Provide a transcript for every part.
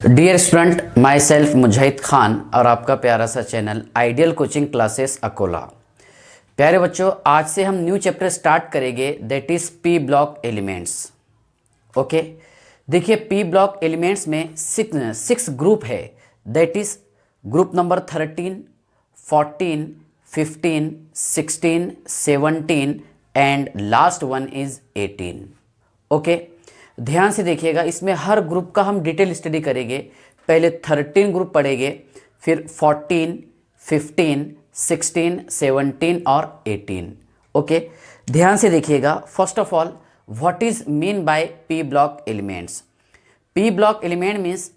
Dear student, my self मुजाहिद खान और आपका प्यारा सा channel ideal coaching classes Akola. प्यारे बच्चों, आज से हम न्यू चैप्टर स्टार्ट करेंगे, that is P block elements. Okay, देखिए पी ब्लॉक एलिमेंट्स में सिक्स ग्रुप है, that is group number 13, 14, 15, 16, 17 and last one is 18। Okay, ध्यान से देखिएगा, इसमें हर ग्रुप का हम डिटेल स्टडी करेंगे। पहले 13 ग्रुप पढ़ेंगे, फिर 14, 15, 16, 17 और 18। ओके, ध्यान से देखिएगा। First of all, what is mean by P block elements? P block element means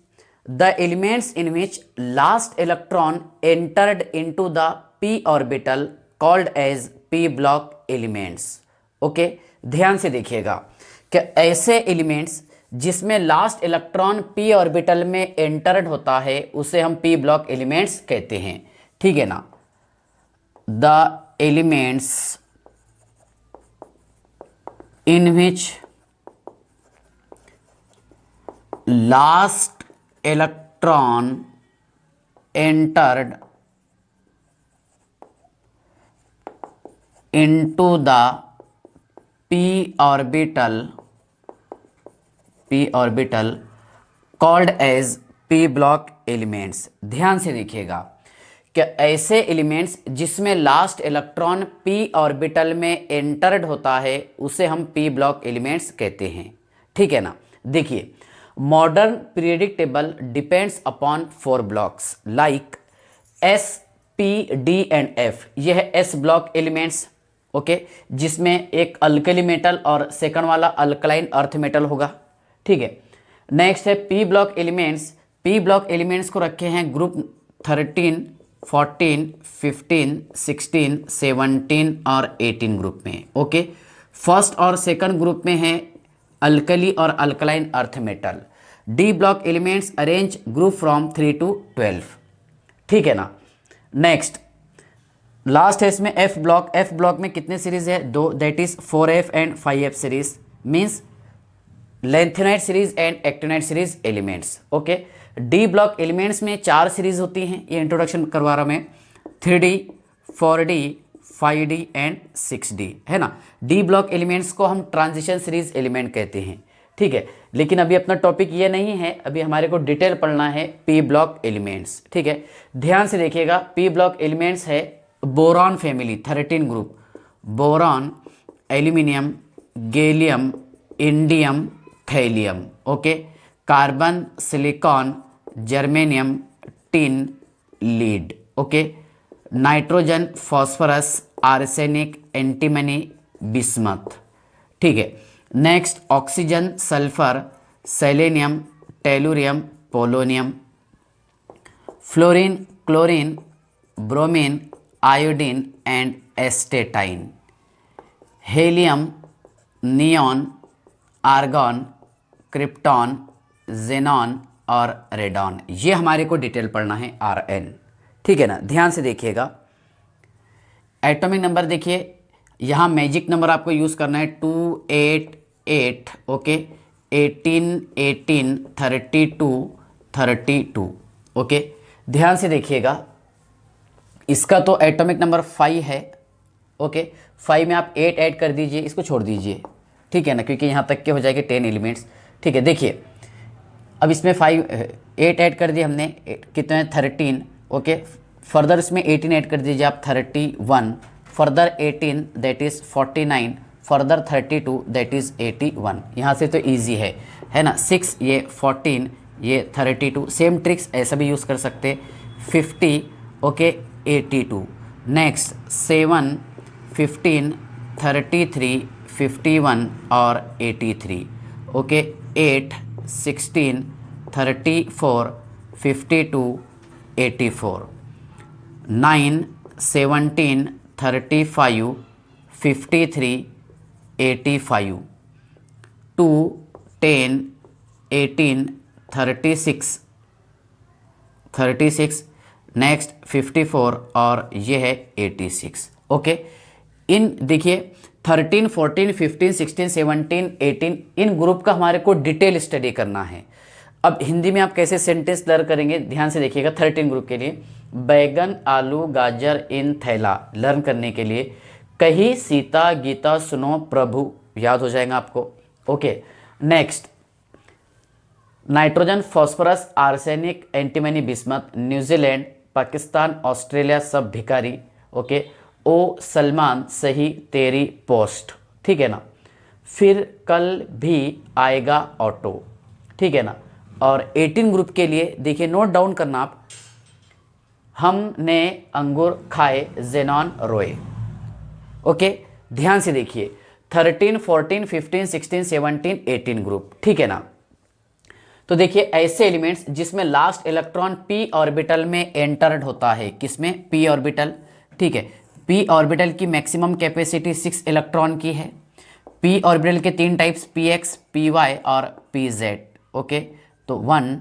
the elements in which last electron entered into the P orbital called as P block elements. Okay, ध्यान से देखिएगा कि ऐसे elements जिसमें last electron P orbital में entered होता है उसे हम पी ब्लॉक एलिमेंट्स कहते हैं। ठीक है ना? The elements in which last electron entered into the p orbital called as p block elements। ध्यान से देखिएगा कि ऐसे एलिमेंट्स जिसमें लास्ट इलेक्ट्रॉन p ऑर्बिटल में एंटर्ड होता है उसे हम p ब्लॉक एलिमेंट्स कहते हैं। ठीक है ना? देखिए, modern periodic table depends upon 4 blocks like s, p, d and f। यह है s ब्लॉक एलिमेंट्स। ओके, जिसमें एक अल्कली मेटल और सेकंड वाला अल्कलाइन अर्थ मेटल होगा। ठीक है, नेक्स्ट है P block elements. P block elements को रखे हैं ग्रुप 13, 14, 15, 16, 17 और 18 ग्रुप में। ओके, फर्स्ट और सेकंड ग्रुप में है अल्कली और alkaline earth metal. D block elements arrange group from 3 to 12। ठीक है ना? नेक्स्ट लास्ट है इसमें एफ ब्लॉक। एफ ब्लॉक में कितने सीरीज है? 2, that is 4f and 5f series, means lanthanide series and actinide series elements. Okay, D block elements में 4 series होती हैं, ये इंट्रोडक्शन करवा रहा मैं। 3d, 4d, 5d and 6d, है ना? डी ब्लॉक एलिमेंट्स को हम ट्रांजिशन सीरीज एलिमेंट कहते हैं। ठीक है, लेकिन अभी अपना टॉपिक ये नहीं है, अभी हमारे को डिटेल पढ़ना है पी ब्लॉक एलिमेंट्स। ठीक है, ध्यान से देखिएगा। पी ब्लॉक एलिमेंट्स है boron family 13 group, boron, aluminium, gallium, indium, thallium. Okay, carbon, silicon, germanium, tin, lead. Okay, nitrogen, phosphorus, arsenic, antimony, bismuth. ठीक है, next oxygen, sulphur, selenium, tellurium, polonium, fluorine, chlorine, bromine, iodine and astatine, helium, neon, argon, krypton, xenon और radon. ये हमारे को detail पढ़ना है Rn। ठीक है ना? ध्यान से देखिएगा। एटॉमिक नंबर देखिए, यहाँ मैजिक नंबर आपको यूज़ करना है 288। ओके, 18, 18, 32, 32। ओके, ध्यान से देखिएगा। इसका तो एटॉमिक नंबर 5 है। ओके, 5 में आप 8 ऐड कर दीजिए, इसको छोड़ दीजिए। ठीक है ना? क्योंकि यहाँ तक के हो जाएंगे 10 एलिमेंट्स। ठीक है, देखिए अब इसमें 8 ऐड कर दिए हमने, कितने? 13। ओके, फर्दर इसमें 18 ऐड कर दीजिए आप, 31, further 18 that is 49, further 32 that is 81। यहाँ से तो ईजी है ना? 6, ये 14, ये 32। सेम ट्रिक्स ऐसा भी यूज़ कर सकते। 50, ओके, 82। नेक्स्ट 7, 15, 33, 51 और 83। ओके, 8, 16, 34, 52, 84। 9, 17, 35, 53, 85। 2, 10, 18, 36, 36। नेक्स्ट 54 और ये है 86। ओके, इन देखिए 13, 14, 15, 16, 17, 18 इन ग्रुप का हमारे को डिटेल स्टडी करना है। अब हिंदी में आप कैसे सेंटेंस लर्न करेंगे, ध्यान से देखिएगा। 13 ग्रुप के लिए बैगन आलू गाजर इन थैला लर्न करने के लिए कही सीता गीता सुनो प्रभु याद हो जाएगा आपको। Okay, next nitrogen phosphorus arsenic antimony bismuth New Zealand Pakistan Australia सब भिखारी। ओके, ओ सलमान सही तेरी पोस्ट, ठीक है ना। फिर कल भी आएगा ऑटो, ठीक है ना। और 18 ग्रुप के लिए देखिए, नोट डाउन करना आप, हमने अंगूर खाए जेनॉन रोए। ओके, ध्यान से देखिए 13, 14, 15, 16, 17, 18 ग्रुप, ठीक है ना। तो देखिए ऐसे एलिमेंट्स जिसमें लास्ट इलेक्ट्रॉन p ऑर्बिटल में एंटर्ड होता है, किसमें, p ऑर्बिटल, ठीक है। p ऑर्बिटल की मैक्सिमम कैपेसिटी 6 इलेक्ट्रॉन की है। p ऑर्बिटल के 3 टाइप्स px, py और pz। ओके, तो 1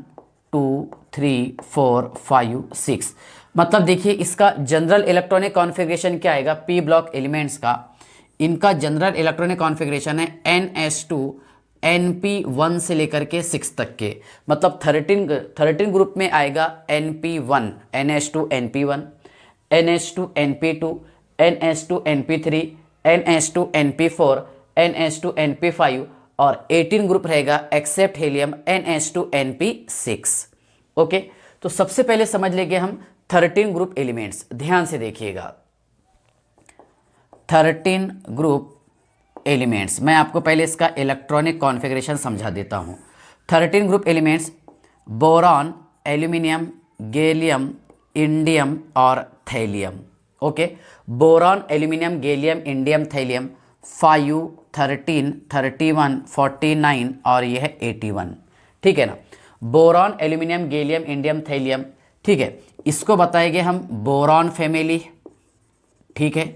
2 3 4 5 6, मतलब देखिए इसका जनरल इलेक्ट्रॉनिक कॉन्फ़िगरेशन क्या आएगा, p ब्लॉक एलिमेंट्स का इनका जनरल इलेक्ट्रॉनिक कॉन्फ़िगरेशन है ns2 np1 से लेकर के 6 तक के, मतलब 13 ग्रुप में आएगा np1 ns2 np1 ns2 np2 ns2 np3 ns2 np4 ns2 np5 और 18 ग्रुप रहेगा accept helium ns2 np6। Okay, तो सबसे पहले समझ लेंगे हम 13 ग्रुप एलिमेंट्स, ध्यान से देखिएगा। 13 ग्रुप एलिमेंट्स, मैं आपको पहले इसका इलेक्ट्रॉनिक कॉन्फ़िगरेशन समझा देता हूँ। 13 group elements boron, aluminium, gallium, indium और thallium. Okay, boron, aluminium, gallium, indium, thallium 5, 13, 31, 49 और यह 81, ठीक है ना। Boron, aluminium, gallium, indium, thallium, ठीक है, इसको बताएंगे हम बोरॉन फैमिली, ठीक है,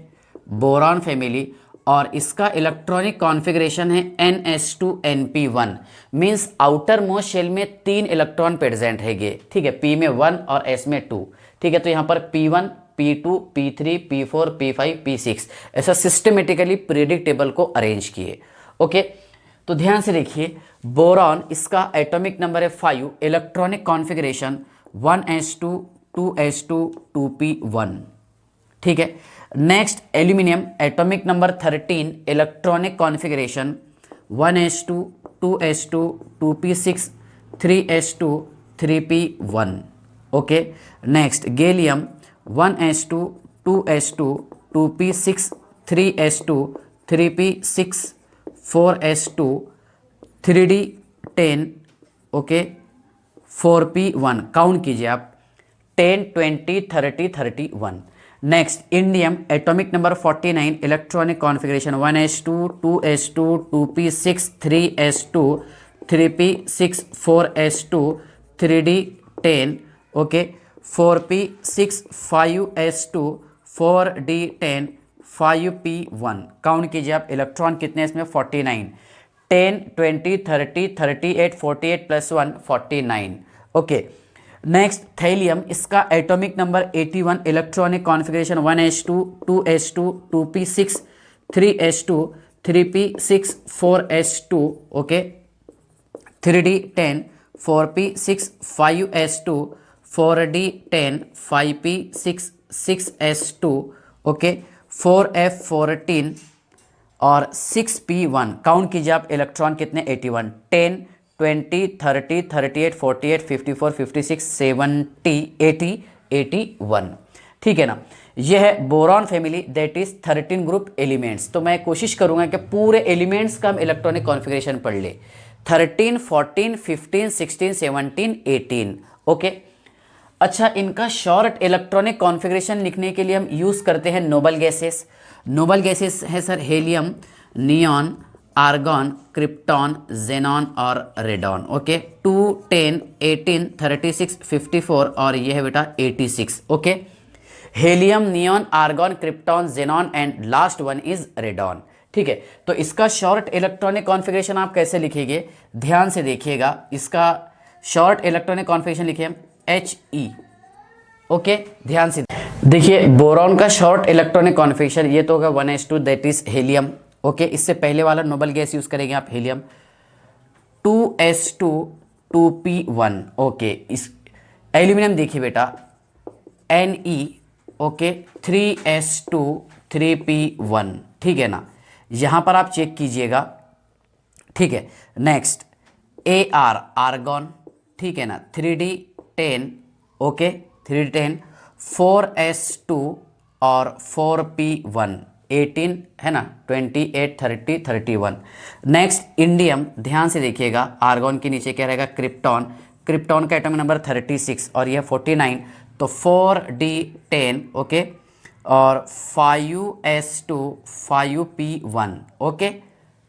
बोरॉन फैमिली। और इसका इलेक्ट्रॉनिक कॉन्फ़िगरेशन है ns2 np1, means outer most shell में 3 इलेक्ट्रॉन प्रेजेंट हैगे, ठीक है, p में 1 और s में 2, ठीक है। तो यहाँ पर p1 p2 p3 p4 p5 p6 ऐसा सिस्टमेटिकली पीरियडिक टेबल को अरेंज किए। ओके, तो ध्यान से देखिए, बोरॉन इसका एटॉमिक नंबर है 5, electronic configuration 1s2 2s2 2p1, ठीक है। Next aluminium atomic number 13, electronic configuration 1s2 2s2 2p6 3s2 3p1। Okay, next gallium 1s2 2s2 2p6 3s2 3p6 4s2 3d10, okay 4p1, count कीजिए आप 10 20 30 31। Next indium atomic number 49, electronic configuration 1s2 2s2 2p6 3s2 3p6 4s2 3d10, okay 4p6 5s2 4d10 5p1, count कीजिए आप electron कितने इसमें 49, 10 20 30 38 48 plus 1 49। Okay, next thallium इसका atomic number 81, electronic configuration 1s2 2s2 2p6 3s2 3p6 4s2, okay 3d10 4p6 5s2 4d10 5p6 6s2, okay 4f14 और 6p1, count कीजिए आप electron कितने 81, 10 20 30 38 48 54 56 70 80 81, ठीक है ना। यह है boron family, that is 13 group elements. तो मैं कोशिश करूंगा कि पूरे एलिमेंट्स का हम इलेक्ट्रॉनिक कॉन्फ़िगरेशन पढ़ ले, 13 14 15 16 17 18। ओके, अच्छा इनका शॉर्ट इलेक्ट्रॉनिक कॉन्फ़िगरेशन लिखने के लिए हम यूज़ करते हैं नोबल गैसेस। नोबल गैसेस है sir helium, neon, argon, krypton, xenon और रेडॉन। ओके 2 10 18 36 54 और ये है बेटा 86। Okay, helium, neon, argon, krypton, xenon and last one is radon, ठीक है। तो इसका शॉर्ट इलेक्ट्रॉनिक कॉन्फ़िगरेशन आप कैसे लिखेंगे, ध्यान से देखिएगा। इसका शॉर्ट इलेक्ट्रॉनिक कॉन्फ़िगरेशन लिखिए हम He। ओके, ध्यान से देखिए, बोरॉन का शॉर्ट इलेक्ट्रॉनिक कॉन्फ़िगरेशन ये तो होगा 1s2 that is helium. Okay, इससे पहले वाला नोबल गैस यूज़ करेंगे आप हेलियम, 2s2 2p1। ओके, इस एल्यूमिनियम देखिए बेटा Ne, ओके 3s2 3p1, ठीक है ना, यहां पर आप चेक कीजिएगा, ठीक है। नेक्स्ट Ar आर्गॉन, ठीक है ना 3d10, ओके 3d10 4s2 और 4p1 18 है ना 28 30 31। नेक्स्ट इंडियम, ध्यान से देखिएगा, आर्गॉन के नीचे क्या रहेगा क्रिप्टॉन, क्रिप्टॉन का एटॉमिक नंबर 36 और यह 49, तो 4d10 ओके और 5s2 5p1 okay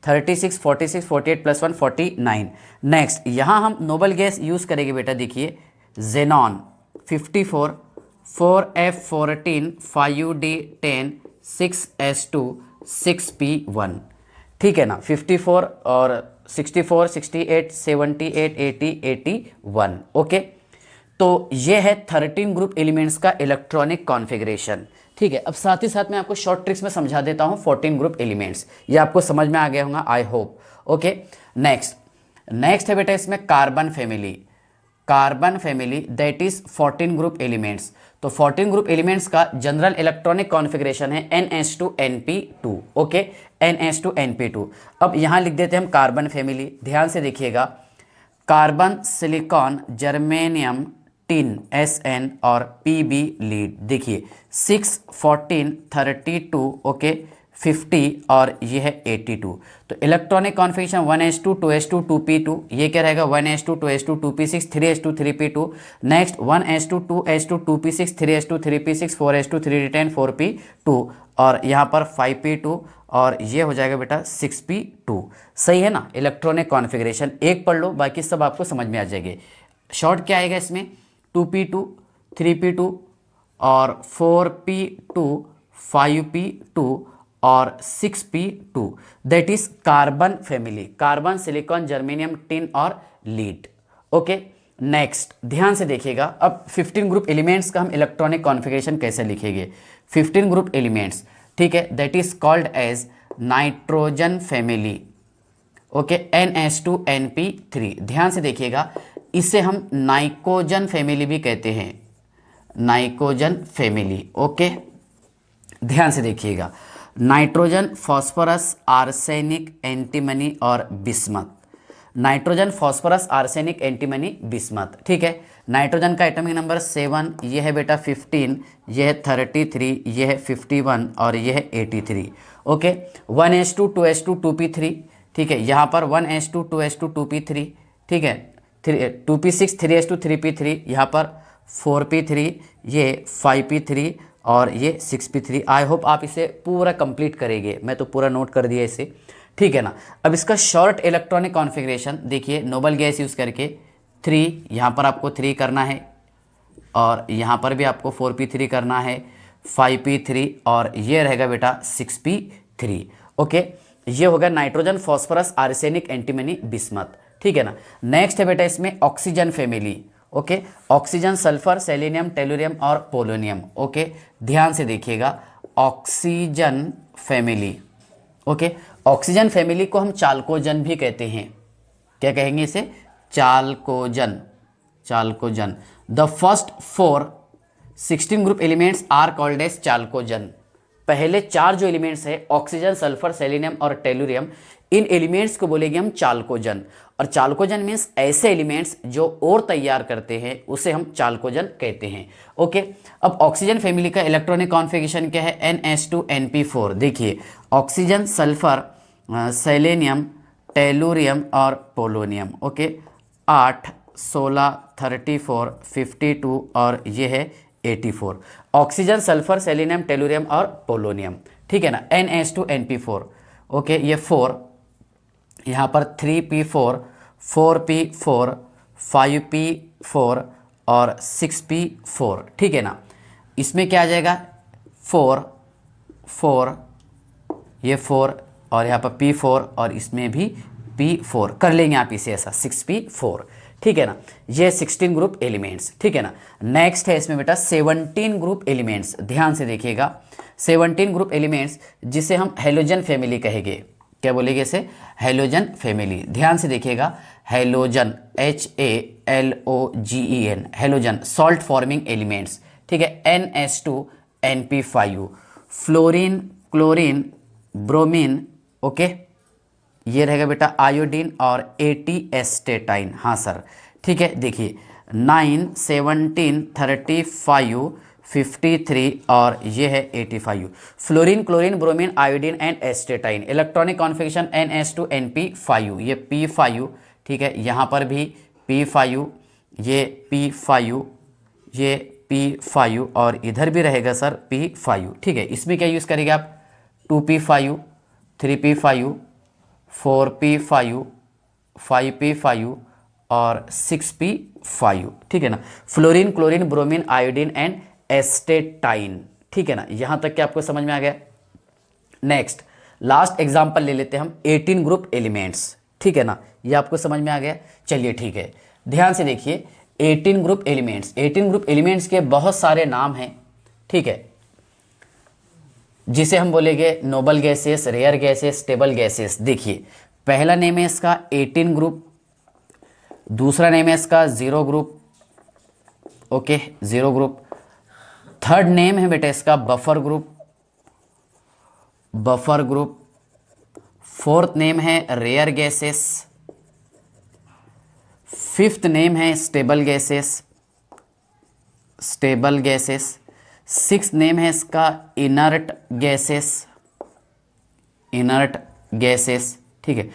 36 46 48 plus 1 49। Next यहाँ हम नोबल गैस यूज़ करेंगे बेटा, देखिए xenon 54 4f14 5d10 6s2 6p1, ठीक है ना 54 और 64 68 78 80 81, ओके। तो ये है 13 ग्रुप एलिमेंट्स का इलेक्ट्रॉनिक कॉन्फ़िगरेशन, ठीक है। अब साथ ही साथ मैं आपको शॉर्ट ट्रिक्स में समझा देता हूँ 14 ग्रुप एलिमेंट्स, ये आपको समझ में आ गया होगा आई होप, ओके। नेक्स्ट है बेटा इसमें carbon family, carbon family that is 14 group elements. तो 14 ग्रुप एलिमेंट्स का जनरल इलेक्ट्रॉनिक कॉन्फ़िगरेशन है NH2NP2, ओके NH2NP2। अब यहाँ लिख देते हैं हम कार्बन फैमिली, ध्यान से देखिएगा, carbon silicon germanium tin Sn और Pb लीड, देखिए 6 14 32 ओके 50 और ये है 82। तो electronic configuration 1s2 2s2 2p2, ये क्या रहेगा 1s2 2s2 2p6 3s2 3p2। Next 1s2 2s2 2p6 3s2 3p6 4s2 3d10 4p2 और यहाँ पर 5p2 और ये हो जाएगा बेटा 6p2। सही है ना, इलेक्ट्रॉनिक कॉन्फ़िगरेशन एक पढ़ लो, बाकी सब आपको समझ में आ जाएंगे। शॉर्ट क्या आएगा इसमें 2p2 3p2 और 4p2 5p2 और 6p2, that is carbon family, carbon silicon germanium tin और लीड, ओके। नेक्स्ट ध्यान से देखिएगा, अब 15 ग्रुप एलिमेंट्स का हम इलेक्ट्रॉनिक कॉन्फ़िगरेशन कैसे लिखेंगे। 15 ग्रुप एलिमेंट्स, ठीक है, that is called as nitrogen family, okay NH2NP3। ध्यान से देखिएगा, इसे हम नाइकोजन फैमिली भी कहते हैं, नाइकोजन फैमिली, ओके। ध्यान से देखिएगा, नाइट्रोजन फॉस्फोरस आर्सेनिक एंटीमनी और bismuth, nitrogen phosphorus arsenic antimony bismuth, ठीक है। नाइट्रोजन का एटॉमिक नंबर 7, ये है बेटा 15, ये है 33, ये है 51 और ये है 83, ओके। 1s2 2s2 2p3, ठीक है, यहाँ पर 1s2 2s2 2p3, ठीक है 2p6 3s2 3p3, यहाँ पर 4p3, ये 5p3 और ये 6p3। आई होप आप इसे पूरा कंप्लीट करेंगे, मैं तो पूरा नोट कर दिया इसे, ठीक है ना। अब इसका शॉर्ट इलेक्ट्रॉनिक कॉन्फ़िगरेशन देखिए, नोबल गैस यूज़ करके 3, यहाँ पर आपको 3 करना है और यहाँ पर भी आपको 4p3 करना है, 5p3 और ये रहेगा बेटा 6p3, ओके। ये होगा nitrogen phosphorus arsenic antimony bismuth, ठीक है ना। नेक्स्ट है बेटा इसमें oxygen family, okay oxygen sulphur selenium tellurium और पोलोनियम, ओके। ध्यान से देखिएगा, oxygen family, okay. Oxygen family को हम चाल्कोजन भी कहते हैं, क्या कहेंगे इसे, chalcogen, chalcogen. The first 4 16 group elements are called as chalcogen. पहले 4 जो एलिमेंट्स है ऑक्सीजन सल्फर सेलेनियम और टेलुरियम, इन एलिमेंट्स को बोलेंगे हम चाल्कोजन। और चाल्कोजन मीन्स ऐसे एलिमेंट्स जो और तैयार करते हैं उसे हम चाल्कोजन कहते हैं, ओके। अब ऑक्सीजन फैमिली का इलेक्ट्रॉनिक कॉन्फ़िगरेशन क्या है NH2NP4, देखिए ऑक्सीजन सल्फर सेलेनियम टेलुरियम और पोलोनियम, ओके 8 16 34 52 और ये है 84, ऑक्सीजन सल्फर सेलेनियम टेलुरियम और पोलोनियम, ठीक है ना NH2NP4, ओके। ये 4, यहाँ पर 3p4 4p4 5p4 और 6p4, ठीक है ना। इसमें क्या आ जाएगा 4 4, ये 4 और यहाँ पर p4 और इसमें भी p4 कर लेंगे आप इसे ऐसा 6p4, ठीक है ना। ये 16 ग्रुप एलिमेंट्स, ठीक है ना। नेक्स्ट है इसमें बेटा 17 ग्रुप एलिमेंट्स, ध्यान से देखिएगा 17 ग्रुप एलिमेंट्स जिसे हम हेलोजन फैमिली कहेंगे, क्या बोलेंगे इसे, हेलोजन फैमिली। ध्यान से देखिएगा, halogen HALOGEN, halogen salt forming elements, ठीक है। NH2NP5, fluorine, chlorine, bromine, okay, ये रहेगा बेटा आयोडीन, और 80 एस्टेटाइन, हाँ सर, ठीक है। देखिए 9, 17, 35, 53 और ये है 85, fluorine, chlorine, bromine, iodine and astatine. Electronic configuration NH2NP5, ये P5, ठीक है। यहाँ पर भी P5, ये P5, ये P5 और इधर भी रहेगा सर P5, ठीक है। इसमें क्या यूज़ करेंगे आप, 2P5, 3P5, 4P5, 5P5 और 6P5, ठीक है ना। Fluorine, chlorine, bromine, iodine and astatine, ठीक है ना। यहां तक कि आपको समझ में आ गया। नेक्स्ट लास्ट एग्जांपल ले लेते हैं हम, 18 ग्रुप एलिमेंट्स, ठीक है ना। ये आपको समझ में आ गया, चलिए ठीक है। ध्यान से देखिए 18 ग्रुप एलिमेंट्स, 18 ग्रुप एलिमेंट्स के बहुत सारे नाम हैं, ठीक है, जिसे हम बोलेंगे noble gases, rare gases, stable gases. देखिए पहला नेम है इसका 18 ग्रुप, दूसरा नेम है इसका 0 group, okay, 0 group. Third name है बेटा इसका buffer group, buffer group. Fourth name है रेयर गैसेस, फिफ्थ नेम है stable gases, stable gases. Six name है इसका इनर्ट गैसेस, इनर्ट गैसेस, ठीक है।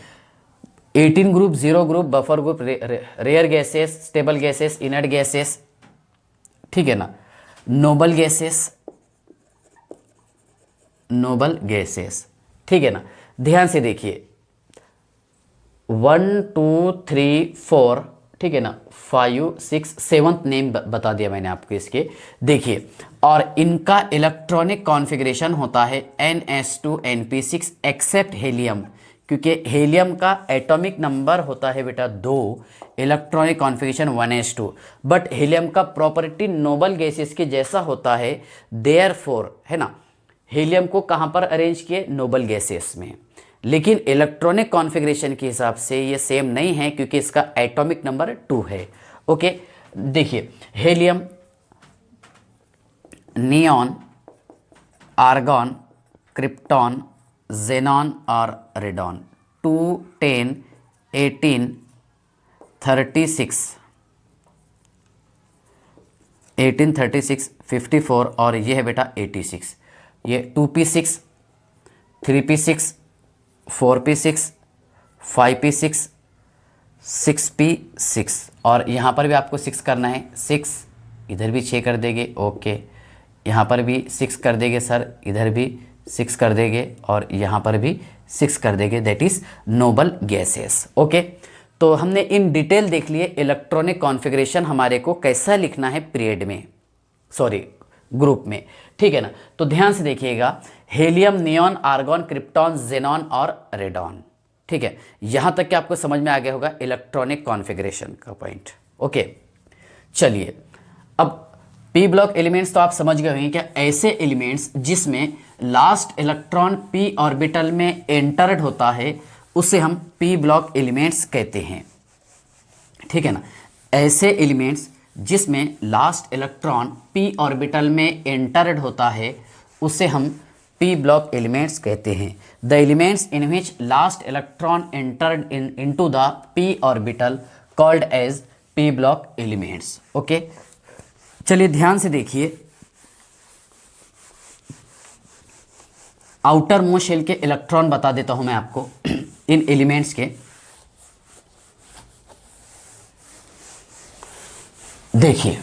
18 group, 0 group, buffer group, rare gases, stable gases, inert gases, ठीक है ना। नोबल गैसेस, नोबल गैसेस, ठीक है ना। ध्यान से देखिए 1 2 3 4, ठीक है ना, 5 6 7th नेम बता दिया मैंने आपको इसके। देखिए और इनका इलेक्ट्रॉनिक कॉन्फ़िगरेशन होता है NH2NP6 एक्सेप्ट हीलियम, क्योंकि हीलियम का एटॉमिक नंबर होता है बेटा 2, electronic configuration 1s2, but helium का प्रॉपर्टी नोबल गैसेस के जैसा होता है, देयरफॉर, है ना, हीलियम को कहाँ पर अरेंज किए, नोबल गैसेस में। लेकिन इलेक्ट्रॉनिक कॉन्फ़िगरेशन के हिसाब से ये सेम नहीं है, क्योंकि इसका एटॉमिक नंबर 2 है, ओके। देखिए helium, neon, argon, krypton, xenon और रेडॉन। 2, 10, 18, 36, 18, 36, 54 और ये है बेटा 86। ये 2p6, 3p6, 4p6, 5p6, 6p6 और यहाँ पर भी आपको 6 करना है, 6, इधर भी 6 कर देंगे, ओके, यहाँ पर भी 6 कर देंगे सर, इधर भी 6 कर देंगे और यहाँ पर भी 6 कर देंगे, that is noble gases, okay. तो हमने इन डिटेल देख लिए इलेक्ट्रॉनिक कॉन्फ़िगरेशन हमारे को कैसा लिखना है पीरियड में, सॉरी ग्रुप में, ठीक है ना। तो ध्यान से देखिएगा, helium, neon, argon, krypton, xenon और रेडॉन, ठीक है। यहां तक कि आपको समझ में आ गया होगा इलेक्ट्रॉनिक कॉन्फ़िगरेशन का पॉइंट, ओके। चलिए अब पी ब्लॉक एलिमेंट्स तो आप समझ गए होंगे, क्या ऐसे एलिमेंट्स जिसमें लास्ट इलेक्ट्रॉन पी ऑर्बिटल में एंटर्ड होता है उसे हम पी ब्लॉक एलिमेंट्स कहते हैं, ठीक है ना। ऐसे एलिमेंट्स जिसमें लास्ट इलेक्ट्रॉन पी ऑर्बिटल में एंटर्ड होता है उसे हम पी ब्लॉक एलिमेंट्स कहते हैं। The elements in which last electron entered into the P orbital called as P block elements, okay. चलिए ध्यान से देखिए, आउटर मोस्ट शेल के इलेक्ट्रॉन बता देता हूं मैं आपको इन एलिमेंट्स के। देखिए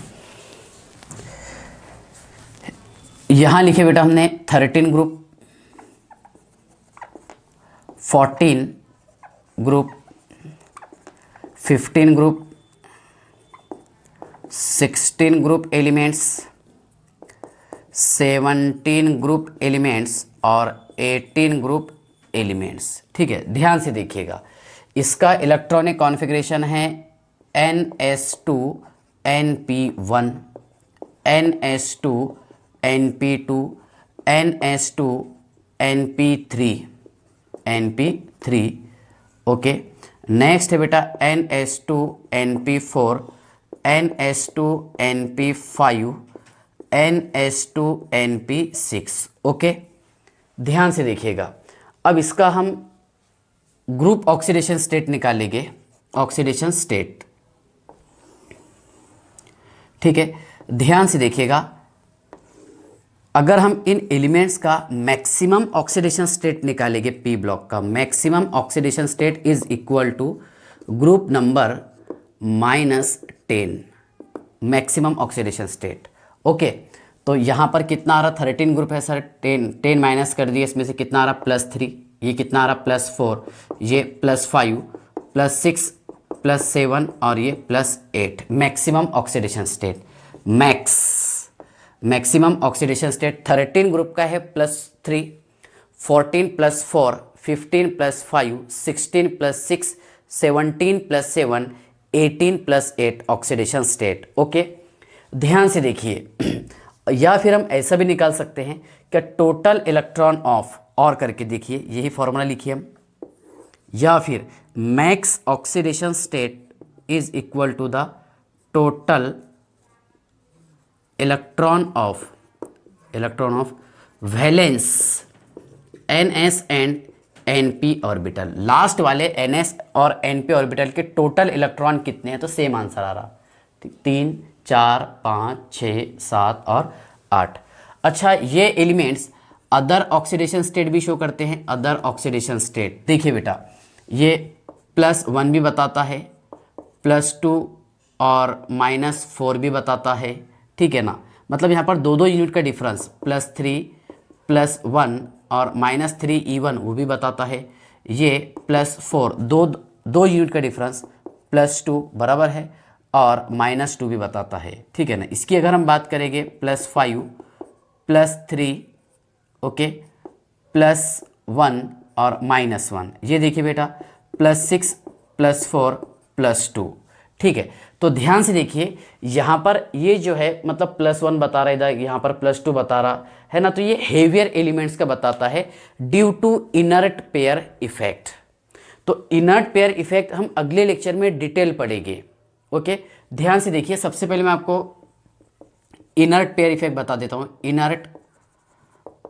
यहां लिखे बेटा हमने 13 group, 14 group, 15 group, 16 group elements, 17 group elements और 18 ग्रुप एलिमेंट्स, ठीक है। ध्यान से देखिएगा, इसका इलेक्ट्रॉनिक कॉन्फ़िगरेशन है NS2NP1, NS2NP2, NS2NP3, NP3, okay. Next है बेटा NH2 NP4, NH2 NP5, NH2 NP6, okay. ध्यान से देखिएगा, अब इसका हम ग्रुप ऑक्सीडेशन स्टेट निकालेंगे, ऑक्सीडेशन स्टेट, ठीक है। ध्यान से देखिएगा, अगर हम इन एलिमेंट्स का मैक्सिमम ऑक्सीडेशन स्टेट निकालेंगे, पी ब्लॉक का maximum oxidation state is equal to group number -10, maximum oxidation state, okay. तो यहाँ पर कितना आ रहा, 13 ग्रुप है सर, 10 माइनस कर दिए, इसमें से कितना आ रहा +3, ये कितना आ रहा +4, ये +5, +6, +7 और ये +8, maximum oxidation state, maximum oxidation state 13 group का है +3, 14 + 4, 15 + 5, 16 + 6, 17 + 7, 18 + 8 ऑक्सीडेशन स्टेट, ओके। ध्यान से देखिए, या फिर हम ऐसा भी निकाल सकते हैं कि टोटल इलेक्ट्रॉन ऑफ, और करके देखिए, यही फॉर्मूला लिखिए हम, या फिर max oxidation state is equal to the total electron of valence NS and NP orbital. Last वाले NS और NP ऑर्बिटल के टोटल इलेक्ट्रॉन कितने हैं, तो सेम आंसर आ रहा, 3, 4, 5, 6, 7 और 8। अच्छा, ये एलिमेंट्स अदर ऑक्सीडेशन स्टेट भी शो करते हैं, अदर ऑक्सीडेशन स्टेट देखिए बेटा, ये +1 भी बताता है, +2 और -4 भी बताता है, ठीक है ना। मतलब यहाँ पर 2 यूनिट का डिफरेंस, +3 +1 और -3 even वो भी बताता है, ये +4 दो यूनिट का डिफरेंस, +2 बराबर है और -2 भी बताता है, ठीक है ना। इसकी अगर हम बात करेंगे +5 +3, ओके, +1 और -1, ये देखिए बेटा +6 +4 +2, ठीक है। तो ध्यान से देखिए, यहाँ पर ये जो है मतलब +1 बता रहा है, इधर यहाँ पर +2 बता रहा है ना, तो ये हेवियर एलिमेंट्स का बताता है due to inert pair effect. तो इनर्ट पेयर इफेक्ट हम अगले लेक्चर में डिटेल पढ़ेंगे, ओके। ध्यान से देखिए, सबसे पहले मैं आपको इनर्ट पेयर इफेक्ट बता देता हूँ, इनर्ट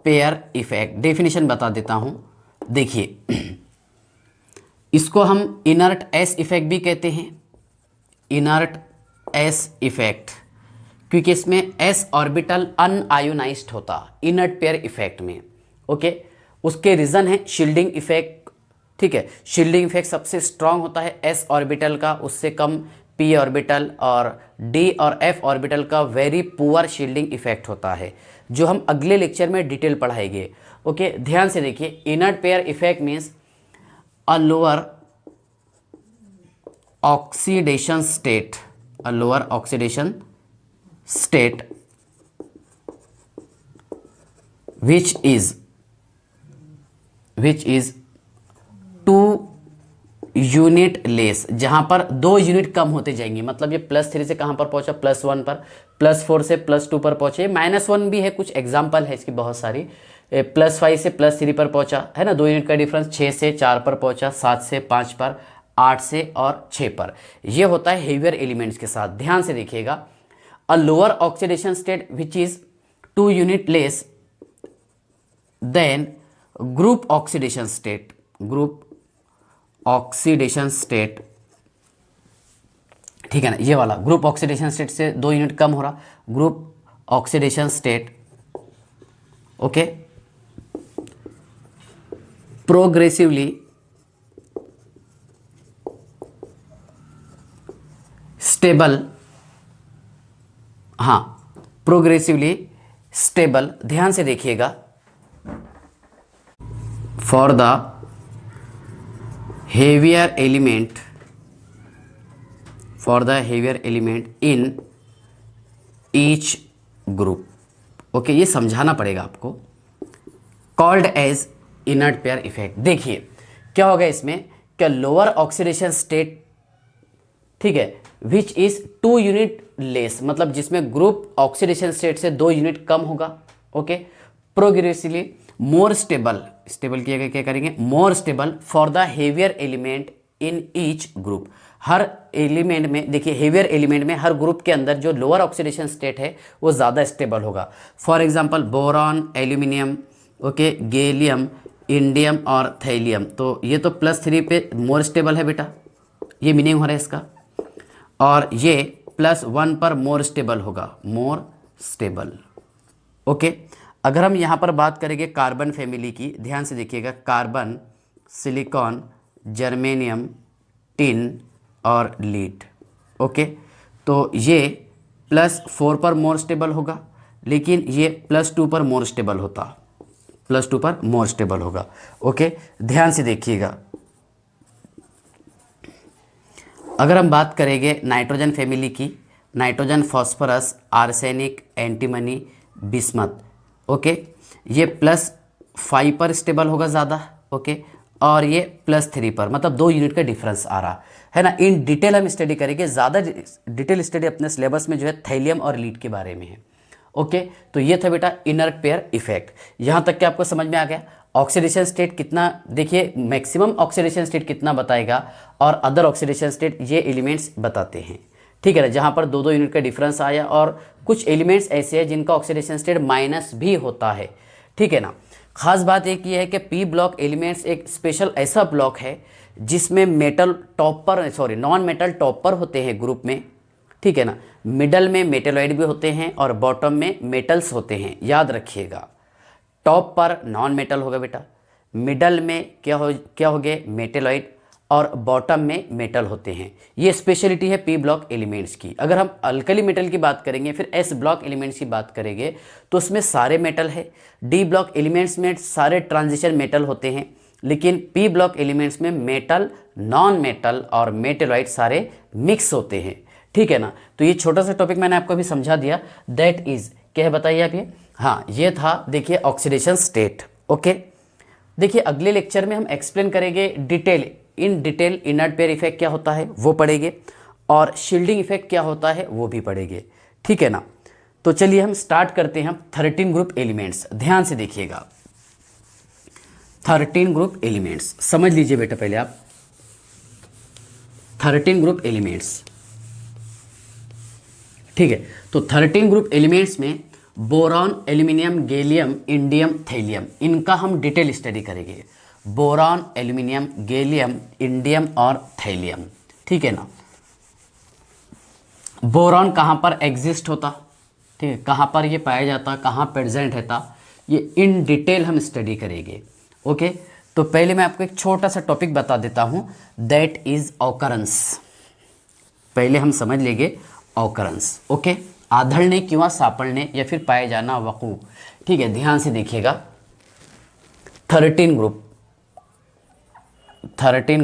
पेयर इफेक्ट डेफिनेशन बता देता हूँ। देखिए, इसको हम इनर्ट एस इफेक्ट भी कहते हैं, इनर्ट एस इफेक्ट, क्योंकि इसमें s ऑर्बिटल अनआयोनाइज्ड होता इनर्ट पेयर इफेक्ट में, ओके। उसके रीज़न है शील्डिंग इफेक्ट, ठीक है। शील्डिंग इफेक्ट सबसे स्ट्रांग होता है s ऑर्बिटल का, उससे कम p ऑर्बिटल, और d और f ऑर्बिटल का वेरी पुअर शील्डिंग इफेक्ट होता है, जो हम अगले लेक्चर में डिटेल पढ़ाएंगे, ओके। ध्यान से देखिए, inert pair effect means a lower oxidation state, a lower oxidation state which is 2 unit less, जहां पर 2 यूनिट कम होते जाएंगे। मतलब ये +3 से कहां पर पहुंचा, +1 पर, +4 से +2 पर पहुंचे, -1 भी है, कुछ एग्जाम्पल है इसकी बहुत सारी, +5 से +3 पर पहुंचा है ना, 2 यूनिट का डिफरेंस, 6 से 4 पर पहुंचा, 7 से 5 पर, 8 से और 6 पर। ये होता है हेवियर एलिमेंट्स के साथ। ध्यान से देखिएगा, a lower oxidation state which is 2 unit less than group oxidation state, group oxidation state, ठीक है ना, ये वाला ग्रुप ऑक्सीडेशन स्टेट से 2 यूनिट कम हो रहा, group oxidation state, okay, progressively stable, हाँ, प्रोग्रेसिवली स्टेबल। ध्यान से देखिएगा, for the heavier element, for the heavier element in each group, okay, ये समझाना पड़ेगा आपको, called as inert pair effect. देखिए क्या होगा इसमें, क्या लोअर ऑक्सीडेशन स्टेट, ठीक है, विच इज 2 यूनिट लेस, मतलब जिसमें ग्रुप ऑक्सीडेशन स्टेट से 2 यूनिट कम होगा, okay, progressively more stable, stable किया गया क्या करेंगे, more stable for the heavier element in each group. Her element में देखिए, हेवियर एलिमेंट में हर ग्रुप के अंदर जो लोअर ऑक्सीडेशन स्टेट है वो ज़्यादा स्टेबल होगा। For example boron, aluminium, okay, gallium, indium और थैलियम। तो ये तो +3 पे मोर स्टेबल है बेटा, ये मीनिंग हो रहा है इसका। और ये +1 पर मोर स्टेबल होगा, मोर स्टेबल। ओके, अगर हम यहाँ पर बात करेंगे कार्बन फैमिली की, ध्यान से देखिएगा, कार्बन, सिलिकॉन, जर्मेनियम, टिन और लीड। ओके, तो ये +4 पर मोर स्टेबल होगा, लेकिन ये +2 पर मोर स्टेबल होता, +2 पर मोर स्टेबल होगा। ओके, ध्यान से देखिएगा। अगर हम बात करेंगे नाइट्रोजन फैमिली की, nitrogen, phosphorus, arsenic, antimony, bismuth. Okay, ये +5 पर स्टेबल होगा ज़्यादा। ओके, और ये +3 पर, मतलब 2 यूनिट का डिफरेंस आ रहा है ना। इन डिटेल हम स्टडी करेंगे, ज़्यादा डिटेल स्टडी अपने सिलेबस में जो है थैलियम और लीड के बारे में है। ओके, तो ये था बेटा इनर्ट पेयर इफेक्ट। यहाँ तक कि आपको समझ में आ गया। ऑक्सीडेशन स्टेट कितना, देखिए मैक्सिमम ऑक्सीडेशन स्टेट कितना बताएगा और अदर ऑक्सीडेशन स्टेट ये एलिमेंट्स बताते हैं, ठीक है ना, जहाँ पर 2-2 यूनिट का डिफरेंस आया। और कुछ एलिमेंट्स ऐसे हैं जिनका ऑक्सीडेशन स्टेट माइनस भी होता है, ठीक है ना। खास बात एक ये है कि पी ब्लॉक एलिमेंट्स एक स्पेशल ऐसा ब्लॉक है जिसमें मेटल टॉप पर, सॉरी नॉन मेटल टॉप पर होते हैं ग्रुप में, ठीक है ना। मिडल में मेटेलॉइड भी होते हैं और बॉटम में मेटल्स होते हैं, याद रखिएगा। टॉप पर नॉन मेटल होगा बेटा, मिडल में क्या हो गए मेटेलॉइड, और बॉटम में मेटल होते हैं। ये स्पेशलिटी है पी ब्लॉक एलिमेंट्स की। अगर हम अल्कली मेटल की बात करेंगे, फिर एस ब्लॉक एलिमेंट्स की बात करेंगे, तो उसमें सारे मेटल है। डी ब्लॉक एलिमेंट्स में सारे ट्रांजिशन मेटल होते हैं, लेकिन पी ब्लॉक एलिमेंट्स में मेटल, नॉन मेटल और मेटेलॉइड सारे मिक्स होते हैं, ठीक है ना। तो ये छोटा सा टॉपिक मैंने आपको अभी समझा दिया। दैट इज क्या है बताइए आप ये, हाँ ये था देखिए ऑक्सीडेशन स्टेट। ओके, देखिए अगले लेक्चर में हम एक्सप्लेन करेंगे in detail inert pair effect क्या होता है वो पढ़ेंगे, और शील्डिंग इफेक्ट क्या होता है वो भी पढ़ेंगे, ठीक है ना। तो चलिए हम स्टार्ट करते हैं। 13 ग्रुप एलिमेंट्स, ध्यान से देखिएगा। 13 ग्रुप एलिमेंट्स समझ लीजिए बेटा पहले आप। 13 ग्रुप एलिमेंट्स, ठीक है। तो 13 ग्रुप एलिमेंट्स में boron, aluminium, gallium, indium, thallium, इनका हम डिटेल स्टडी करेंगे। बोरॉन, एल्यूमिनियम, गैलियम, इंडियम और थैलियम, ठीक है ना। बोरॉन कहाँ पर एग्जिस्ट होता, ठीक है, कहाँ पर ये पाया जाता, कहाँ प्रेजेंट रहता, ये इन डिटेल हम स्टडी करेंगे। ओके, तो पहले मैं आपको एक छोटा सा टॉपिक बता देता हूँ, दैट इज ऑकरेंस। पहले हम समझ लेंगे ऑकरेंस। ओके, आढळणे किंवा सापड़ने या फिर पाए जाना, वकू, ठीक है। ध्यान से देखिएगा। 13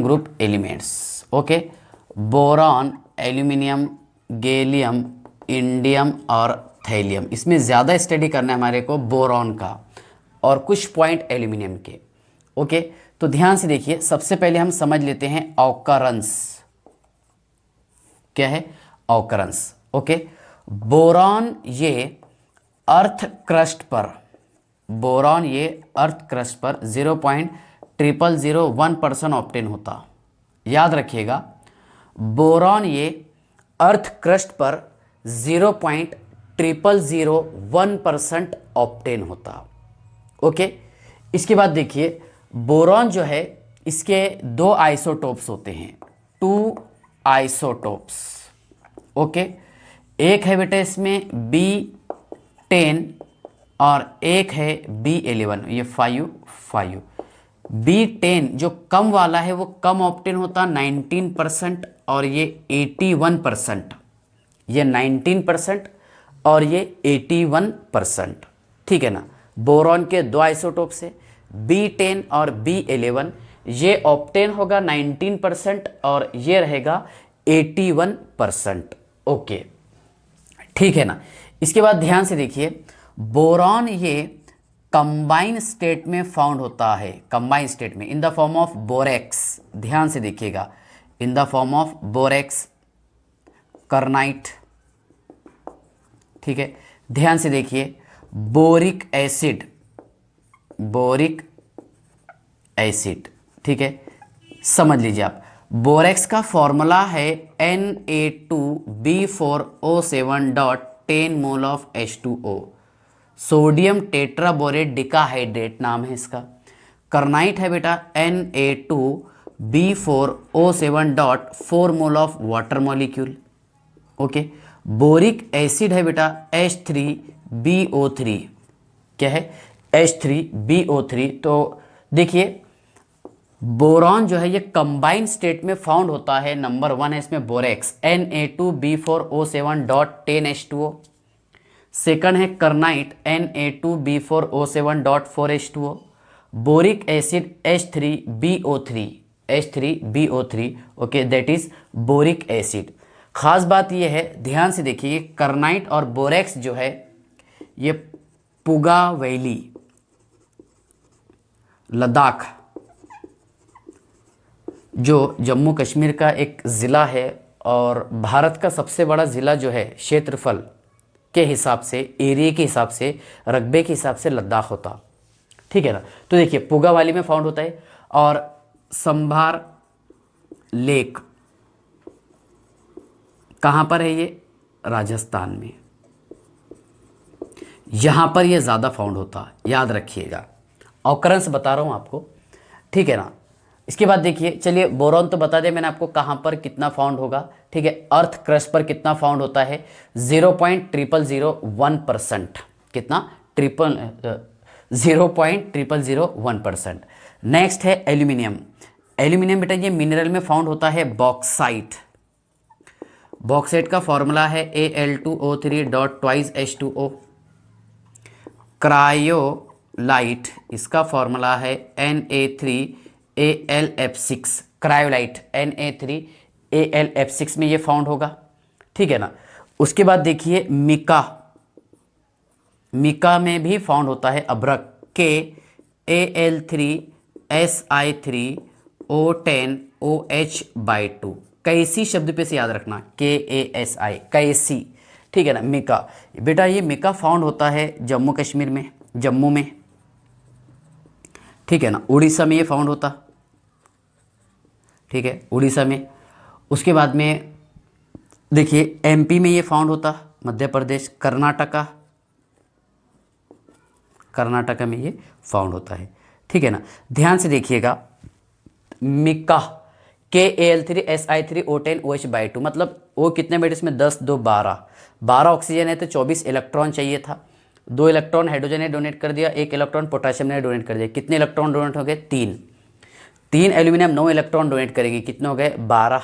group elements, okay, boron, aluminium, gallium, indium और थैलियम। इसमें ज़्यादा स्टडी करना है हमारे को बोरॉन का और कुछ पॉइंट एल्यूमिनियम के। ओके, तो ध्यान से देखिए, सबसे पहले हम समझ लेते हैं ऑकरेंस क्या है। ऑकरेंस, ओके, बोरॉन ये अर्थ क्रस्ट पर, बोरॉन ये अर्थ क्रस्ट पर 0.0001% ऑप्टेन होता, याद रखिएगा। बोरॉन ये अर्थ क्रस्ट पर 0.0001% ऑप्टेन होता। ओके, इसके बाद देखिए बोरॉन जो है इसके 2 आइसोटोप्स होते हैं, 2 आइसोटोप्स। ओके, एक है बेटा इसमें B10 और एक है B11, ये 5 B10 जो कम वाला है वो कम ऑप्टेन होता 19% और ये 81%, ये 19% और ये 81%, ठीक है ना। बोरॉन के 2 आइसोटोप्स है, B10 और B11, ये ऑप्टेन होगा 19% और ये रहेगा 81%। ओके, ठीक है ना। इसके बाद ध्यान से देखिए, बोरॉन ये कंबाइन स्टेट में फाउंड होता है, कंबाइन स्टेट में in the form of borax. ध्यान से देखिएगा, in the form of borax, kernite, ठीक है। ध्यान से देखिए, बोरिक एसिड, बोरिक एसिड। ठीक है, समझ लीजिए आप, बोरेक्स का फॉर्मूला है Na2B4O7 mole of H2O। Sodium tetraborate decahydrate नाम है इसका। करनाइट है बेटा Na2B4O7 mole of water molecule. Okay, boric acid है बेटा H3BO3। क्या है? H3BO3। तो देखिए, बोरॉन जो है ये कंबाइंड स्टेट में फाउंड होता है, नंबर 1 है इसमें बोरेक्स Na2B4O7.10H2O। सेकंड है करनाइट Na2B4O7.4H2O। Boric acid H3BO3। Okay, that is boric acid. खास बात यह है, ध्यान से देखिए, करनाइट और बोरेक्स जो है ये पुगा वैली, लद्दाख, जो जम्मू कश्मीर का एक ज़िला है और भारत का सबसे बड़ा ज़िला जो है क्षेत्रफल के हिसाब से, एरिया के हिसाब से, रकबे के हिसाब से लद्दाख होता। ठीक है ना। तो देखिए, पुगा वैली में फाउंड होता है। और संभार लेक कहाँ पर है? ये राजस्थान में, यहाँ पर ये ज़्यादा फाउंड होता, याद रखिएगा। ऑकरेंस बता रहा हूँ आपको, ठीक है ना। इसके बाद देखिए, चलिए बोरॉन तो बता दें मैंने आपको कहाँ पर कितना फाउंड होगा। ठीक है, अर्थ क्रस्ट पर कितना फाउंड होता है? 0.0001%। कितना? 0.0001%। नेक्स्ट है एल्यूमिनियम। एल्यूमिनियम बेटा ये मिनरल में फाउंड होता है बॉक्साइट। बॉक्साइट का फॉर्मूला है Al2O3.2H2O। क्रायोलाइट, इसका फॉर्मूला है Na3AlF6। क्रायोलाइट Na3AlF6 में ये फाउंड होगा। ठीक है ना। उसके बाद देखिए मिका, मिका में भी फाउंड होता है अभ्रक KAl3Si3O10OH/2। कैसी शब्द पे से याद रखना, KASI, कैसी। ठीक है ना। मिका बेटा, ये मिका फाउंड होता है जम्मू कश्मीर में, जम्मू में। ठीक है ना। उड़ीसा में ये फाउंड होता। ठीक है, उड़ीसा में। उसके बाद में देखिए MP में ये फाउंड होता, मध्य प्रदेश, कर्नाटका, कर्नाटका में ये फाउंड होता है। ठीक है ना। ध्यान से देखिएगा, मिका KAl3Si3O10OH/2, मतलब वो कितने बेटे इसमें? 10 2 12। 12 ऑक्सीजन है तो 24 इलेक्ट्रॉन चाहिए था। 2 इलेक्ट्रॉन हाइड्रोजन ने डोनेट कर दिया, 1 इलेक्ट्रॉन पोटेशियम ने डोनेट कर दिया। कितने इलेक्ट्रॉन डोनेट हो गए? 3। 3 एल्यूमिनियम 9 इलेक्ट्रॉन डोनेट करेगी, कितने हो गए? 12।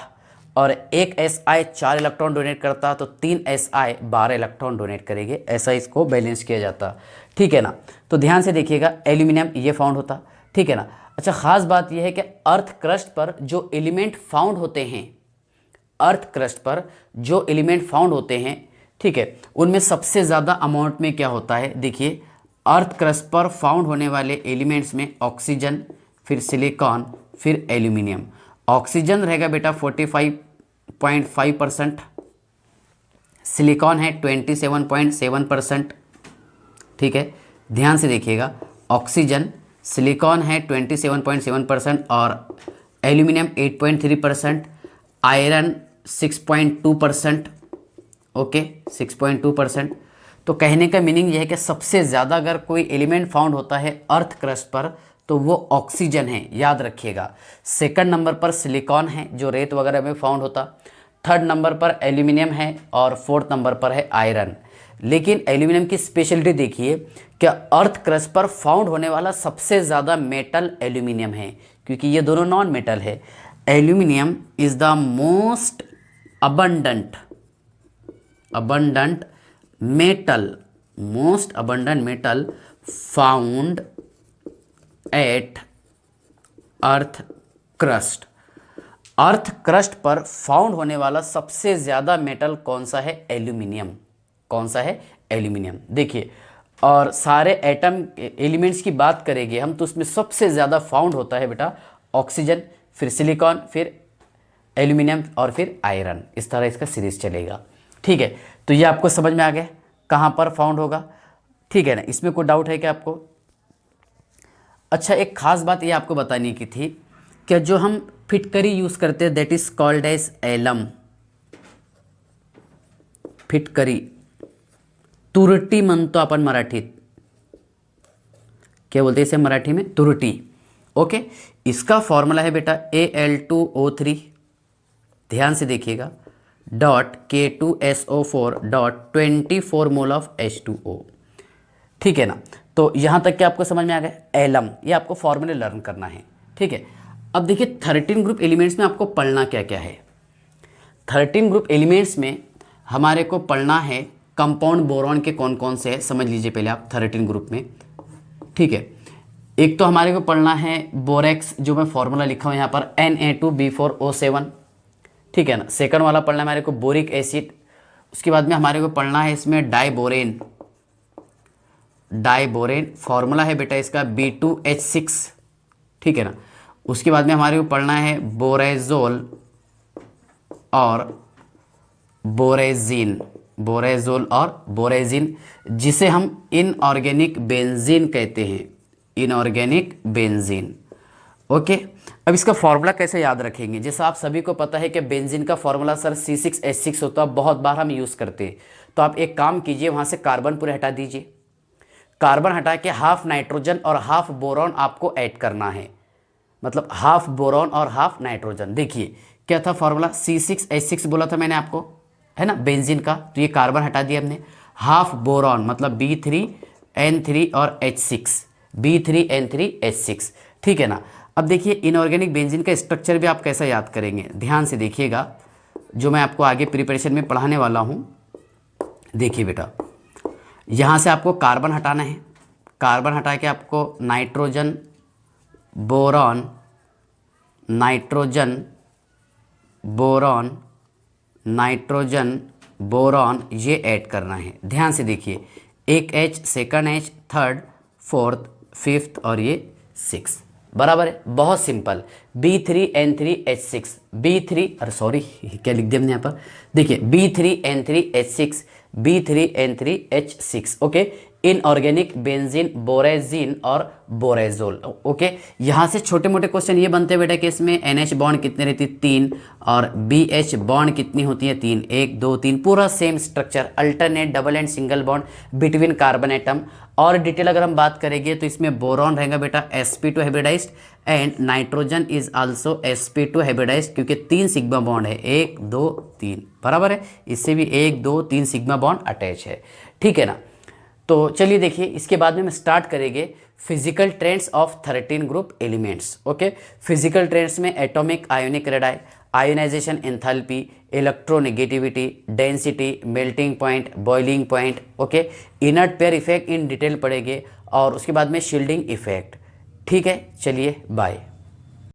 और 1 Si 4 इलेक्ट्रॉन डोनेट करता तो 3 Si 12 इलेक्ट्रॉन डोनेट करेंगे। ऐसा इसको बैलेंस किया जाता। ठीक है ना। तो ध्यान से देखिएगा, एल्यूमिनियम ये फाउंड होता। ठीक है ना। अच्छा, खास बात यह है कि अर्थ क्रस्ट पर जो एलिमेंट फाउंड होते हैं, अर्थ क्रस्ट पर जो एलिमेंट फाउंड होते हैं, ठीक है, उनमें सबसे ज़्यादा अमाउंट में क्या होता है? देखिए, अर्थ क्रस्ट पर फाउंड होने वाले एलिमेंट्स में ऑक्सीजन, फिर सिलिकॉन, फिर एल्यूमिनियम। ऑक्सीजन रहेगा बेटा 45.5%, सिलिकॉन है 27.7%। ठीक है, ध्यान से देखिएगा, ऑक्सीजन, सिलिकॉन है 27.7% और एल्यूमिनियम 8.3%, आयरन 6.2%। ओके, 6.2%। तो कहने का मीनिंग यह है कि सबसे ज़्यादा अगर कोई एलिमेंट फाउंड होता है अर्थ क्रस्ट पर तो वो ऑक्सीजन है, याद रखिएगा। सेकंड नंबर पर सिलिकॉन है जो रेत वगैरह में फाउंड होता। थर्ड नंबर पर एल्यूमिनियम है और फोर्थ नंबर पर है आयरन। लेकिन एल्यूमिनियम की स्पेशलिटी देखिए कि अर्थ क्रस्ट पर फाउंड होने वाला सबसे ज़्यादा मेटल एल्यूमिनियम है, क्योंकि ये दोनों नॉन मेटल है। Aluminium is the most abundant metal found at earth crust. Earth crust पर फाउंड होने वाला सबसे ज़्यादा मेटल कौन सा है? एल्यूमिनियम। कौन सा है? एल्यूमिनियम। देखिए, और सारे एटम एलिमेंट्स की बात करेंगे हम तो उसमें सबसे ज़्यादा फाउंड होता है बेटा ऑक्सीजन, फिर सिलिकॉन, फिर एल्यूमिनियम और फिर आयरन। इस तरह इसका सीरीज चलेगा। ठीक है, तो ये आपको समझ में आ गया कहाँ पर फाउंड होगा। ठीक है ना। इसमें कोई डाउट है क्या आपको? अच्छा, एक खास बात ये आपको बताने की थी कि जो हम फिटकरी यूज़ करते हैं that is called as alum, फिटकरी, तुरटी म्हणतो आपण मराठीत, क्या बोलते हैं इसे मराठी में, तुरटी। ओके, इसका फॉर्मूला है बेटा Al2O3, ध्यान से देखिएगा, dot K2SO4 dot 24 mole of H2O। ठीक है ना, तो यहाँ तक कि आपको समझ में आ गया। एलम, ये आपको फॉर्मूले लर्न करना है। ठीक है, अब देखिए 13 ग्रुप एलिमेंट्स में आपको पढ़ना क्या क्या है। 13 ग्रुप एलिमेंट्स में हमारे को पढ़ना है कंपाउंड बोरॉन के कौन कौन से है, समझ लीजिए पहले आप 13 ग्रुप में। ठीक है, एक तो हमारे को पढ़ना है बोरेक्स, जो मैं फॉर्मूला लिखा हूँ यहाँ पर Na2B4O7। ठीक है ना, सेकंड वाला पढ़ना है हमारे को बोरिक एसिड। उसके बाद में हमारे को पढ़ना है इसमें डाइबोरेन, डाइबोरेन फॉर्मूला है बेटा इसका B2H6। ठीक है ना, उसके बाद में हमारे को पढ़ना है बोरेजोल और बोरेजिन, बोरेजोल और बोरेजिन, जिसे हम इनऑर्गेनिक बेंजीन कहते हैं, इनऑर्गेनिक बेंजीन। ओके, अब इसका फॉर्मूला कैसे याद रखेंगे। जैसा आप सभी को पता है कि बेंजीन का फॉर्मूला सर C6H6 होता है, बहुत बार हम यूज़ करते हैं। तो आप एक काम कीजिए, वहाँ से कार्बन पूरे हटा दीजिए, कार्बन हटा के हाफ नाइट्रोजन और हाफ बोरॉन आपको ऐड करना है, मतलब हाफ बोरॉन और हाफ नाइट्रोजन। देखिए क्या था फॉर्मूला, C6H6 बोला था मैंने आपको, है ना, बेंजीन का। तो ये कार्बन हटा दिया हमने, हाफ बोरॉन मतलब B3N3 और H6, B3N3H6। ठीक है ना। अब देखिए इनऑर्गेनिक बेंजीन का स्ट्रक्चर भी आप कैसा याद करेंगे, ध्यान से देखिएगा, जो मैं आपको आगे प्रिपरेशन में पढ़ाने वाला हूँ। देखिए बेटा, यहाँ से आपको कार्बन हटाना है, कार्बन हटा के आपको nitrogen, boron, nitrogen, boron, nitrogen, boron, ये ऐड करना है। ध्यान से देखिए, एक H, second H, third, fourth, fifth और ये 6, बराबर है। बहुत सिंपल, B3N3H6, B3, अरे सॉरी क्या लिख दिया हमने यहाँ पर, देखिए B3N3H6, B3N3H6। Okay, inorganic benzene, बोरेजिन और बोरेजोल। ओके, यहाँ से छोटे मोटे क्वेश्चन ये बनते हैं बेटा कि इसमें NH बॉन्ड कितने रहती है, 3, और BH बॉन्ड कितनी होती है, 3, 1 2 3, पूरा same structure, alternate double and single bond between carbon atom. और डिटेल अगर हम बात करेंगे तो इसमें बोरॉन रहेगा बेटा sp2 hybridized and nitrogen is also sp2 hybridized, क्योंकि 3 सिग्मा बॉन्ड है, 1 2 3, बराबर है। इससे भी 1 2 3 सिग्मा बॉन्ड अटैच है। ठीक है ना, तो चलिए देखिए, इसके बाद में हम स्टार्ट करेंगे physical trends of 13 group elements. Okay, physical trends में atomic ionic radii, ionization enthalpy, electronegativity, density, melting point, boiling point. Okay, inert pair effect in detail पढ़ेंगे और उसके बाद में शील्डिंग इफेक्ट। ठीक है, चलिए बाय।